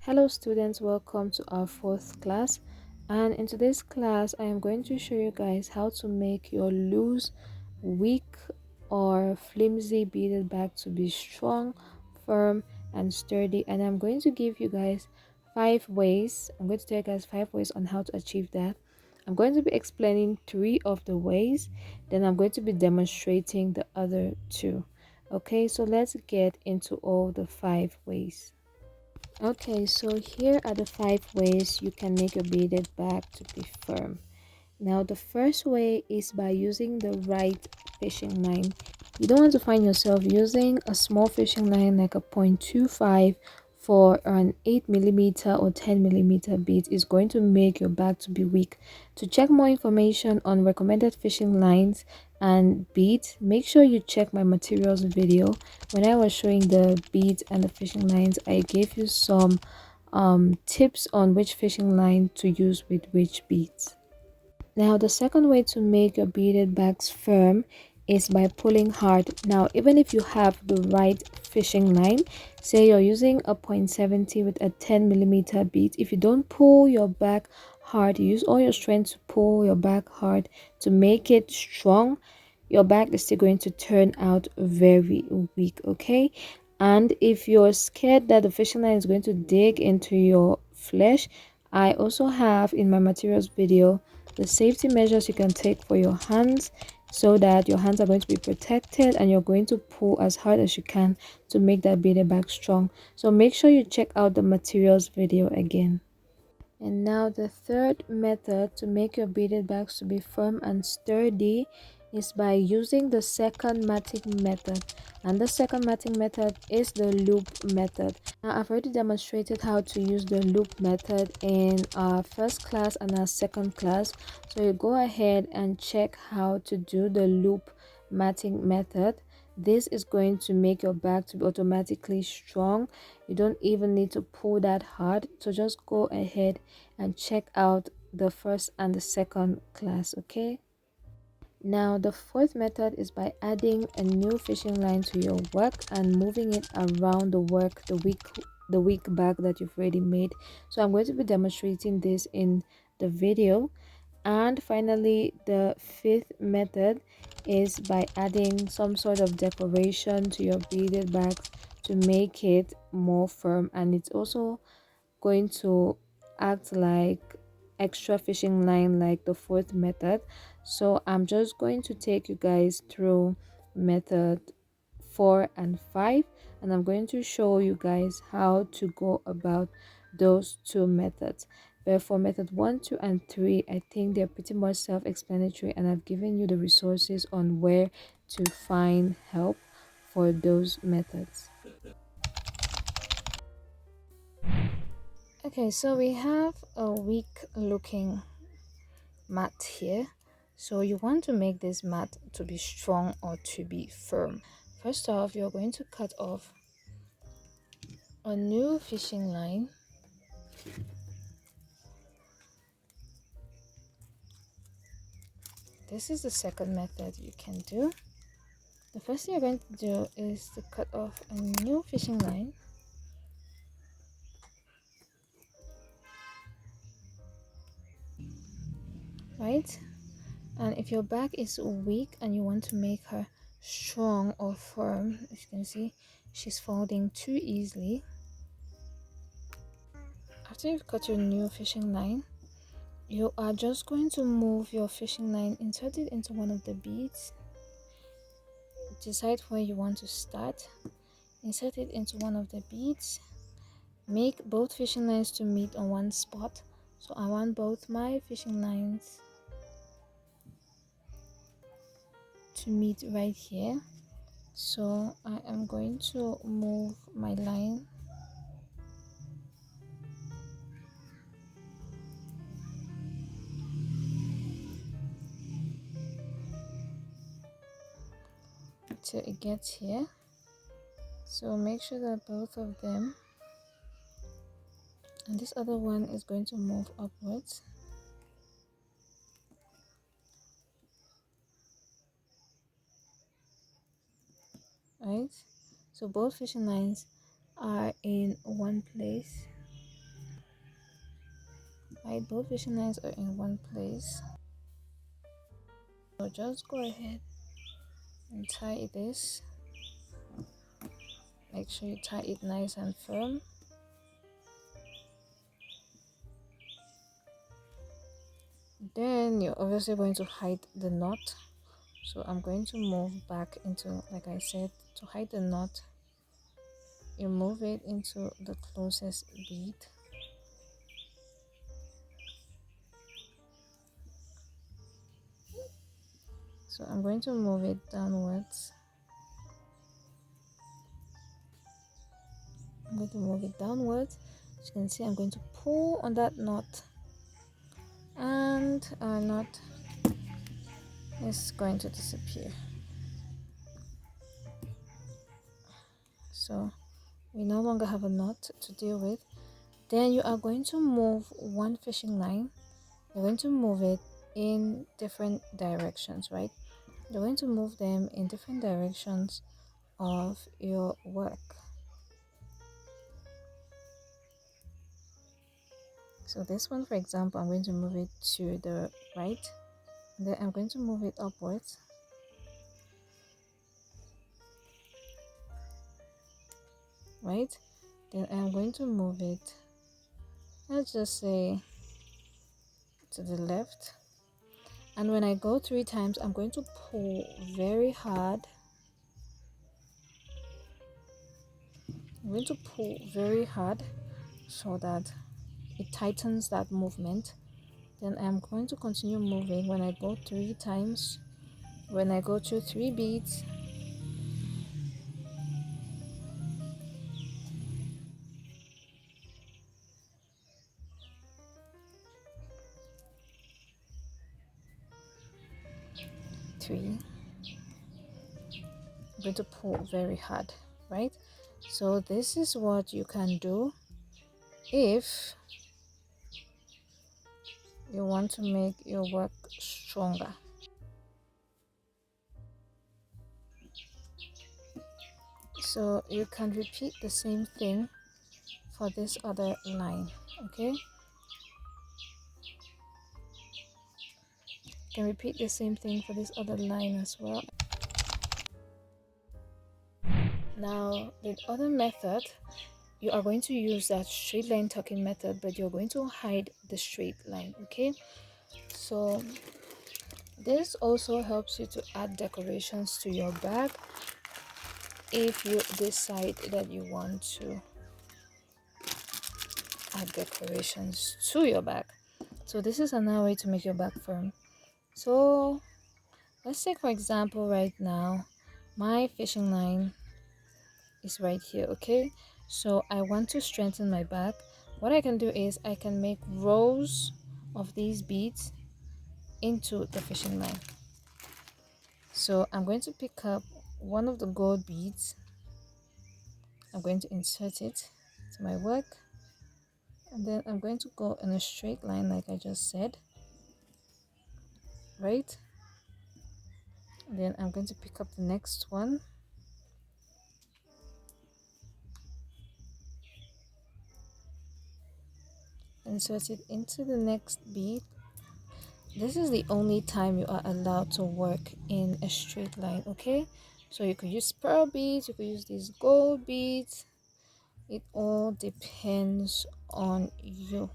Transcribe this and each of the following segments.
Hello students, welcome to our fourth class, and in today's class I am going to show you guys how to make your loose, weak or flimsy beaded bag to be strong, firm and sturdy. And I'm going to give you guys 5 ways. I'm going to tell you guys 5 ways on how to achieve that. I'm going to be explaining 3 of the ways, then I'm going to be demonstrating the other 2. Okay, so let's get into all the 5 ways. Okay, so here are the 5 ways you can make a beaded bag to be firm. Now, the first way is by using the right fishing line. You don't want to find yourself using a small fishing line like a 0.25 for an 8 millimeter or 10 millimeter bead. Is going to make your bag to be weak. To check more information on recommended fishing lines and beads, make sure you check my materials video. When I was showing the beads and the fishing lines, I gave you some tips on which fishing line to use with which beads. Now, the second way to make your beaded bags firm is by pulling hard. Now, even if you have the right fishing line, say you're using a 0.70 with a 10 millimeter bead, if you don't pull your bag hard, you use all your strength to pull your bag hard to make it strong, your bag is still going to turn out very weak. Okay, and if you're scared that the fishing line is going to dig into your flesh, I also have in my materials video the safety measures you can take for your hands, so that your hands are going to be protected and you're going to pull as hard as you can to make that beaded bag strong. So make sure you check out the materials video again. And now the third method to make your beaded bags to be firm and sturdy is by using the second matting method. And the second matting method is the loop method. Now, I've already demonstrated how to use the loop method in our first class and our second class. So you go ahead and check how to do the loop matting method. This is going to make your bag to be automatically strong. You don't even need to pull that hard. So just go ahead and check out the first and the second class. Okay, now the fourth method is by adding a new fishing line to your work and moving it around the weak bag that you've already made. So I'm going to be demonstrating this in the video. And finally, the fifth method is by adding some sort of decoration to your beaded bags to make it more firm, and it's also going to act like extra fishing line like the fourth method. So I'm just going to take you guys through method 4 and 5, and I'm going to show you guys how to go about those 2 methods. But for method 1, 2 and 3, I think they're pretty much self-explanatory, and I've given you the resources on where to find help for those methods. Okay, so we have a weak looking mat here. So you want to make this mat to be strong or to be firm. First off, you're going to cut off a new fishing line. This is the second method you can do. The first thing you're going to do is to cut off a new fishing line. Right? And if your bag is weak and you want to make her strong or firm, as you can see, she's folding too easily. After you've cut your new fishing line, you are just going to move your fishing line, insert it into one of the beads, decide where you want to start, insert it into one of the beads, make both fishing lines to meet on one spot. So I want both my fishing lines to meet right here. So I am going to move my line till it gets here. So make sure that both of them, and this other one is going to move upwards. Right, so both fishing lines are in one place. Right, both fishing lines are in one place. So just go ahead and tie this. Make sure you tie it nice and firm. Then you're obviously going to hide the knot. So I'm going to move back into, like I said, to hide the knot. You move it into the closest bead. So I'm going to move it downwards. I'm going to move it downwards. As you can see, I'm going to pull on that knot, and our knot is going to disappear. So we no longer have a knot to deal with. Then you are going to move one fishing line. You're going to move it in different directions, right? You're going to move them in different directions of your work. So this one, for example, I'm going to move it to the right, and then I'm going to move it upwards. Right? Then I'm going to move it, let's just say, to the left. And when I go 3 times, I'm going to pull very hard. I'm going to pull very hard so that it tightens that movement. Then I'm going to continue moving. When I go 3 times, when I go through 3 beads, three, I'm going to pull very hard, right? So this is what you can do if you want to make your work stronger. So you can repeat the same thing for this other line, okay? You can repeat the same thing for this other line as well. Now the other method, you are going to use that straight line tucking method, but you're going to hide the straight line, okay? So this also helps you to add decorations to your bag if you decide that you want to add decorations to your bag. So this is another way to make your bag firm. So let's take, for example, right now my fishing line is right here, okay? So I want to strengthen my bag. What I can do is I can make rows of these beads into the fishing line. So I'm going to pick up one of the gold beads. I'm going to insert it to my work, and then I'm going to go in a straight line like I just said, right? And then I'm going to pick up the next one, insert it into the next bead. This is the only time you are allowed to work in a straight line, okay? So you could use pearl beads, you could use these gold beads. It all depends on you,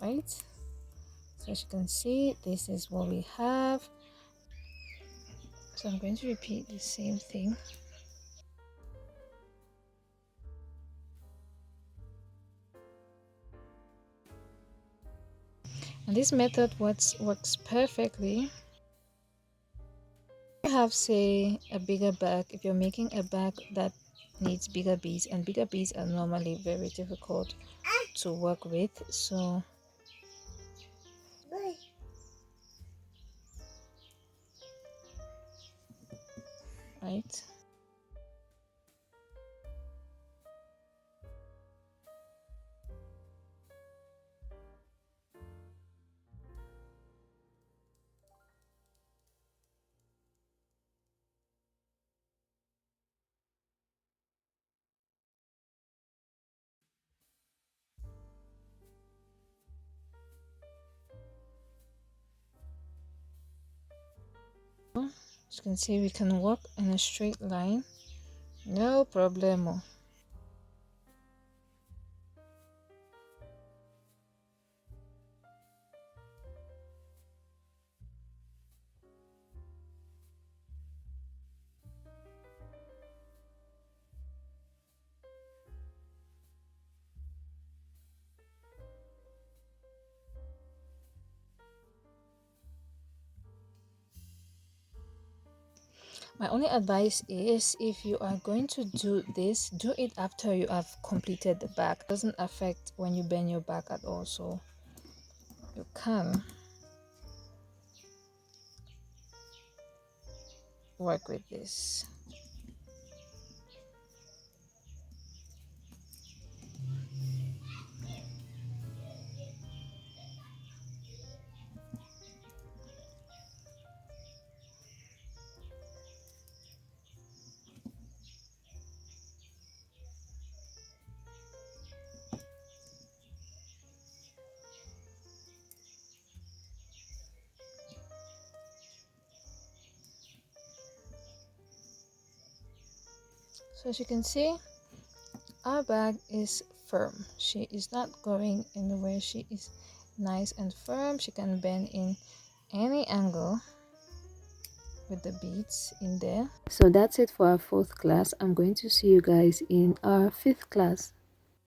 right? So as you can see, this is what we have. So I'm going to repeat the same thing. And this method works perfectly. You have, say, a bigger bag. If you're making a bag that needs bigger beads, and bigger beads are normally very difficult to work with, so right. As you can see, we can walk in a straight line, no problemo. My only advice is, if you are going to do this, do it after you have completed the back. It doesn't affect when you bend your back at all, so you can work with this. So as you can see, our bag is firm. She is not going anywhere. She is nice and firm. She can bend in any angle with the beads in there. So that's it for our fourth class. I'm going to see you guys in our fifth class.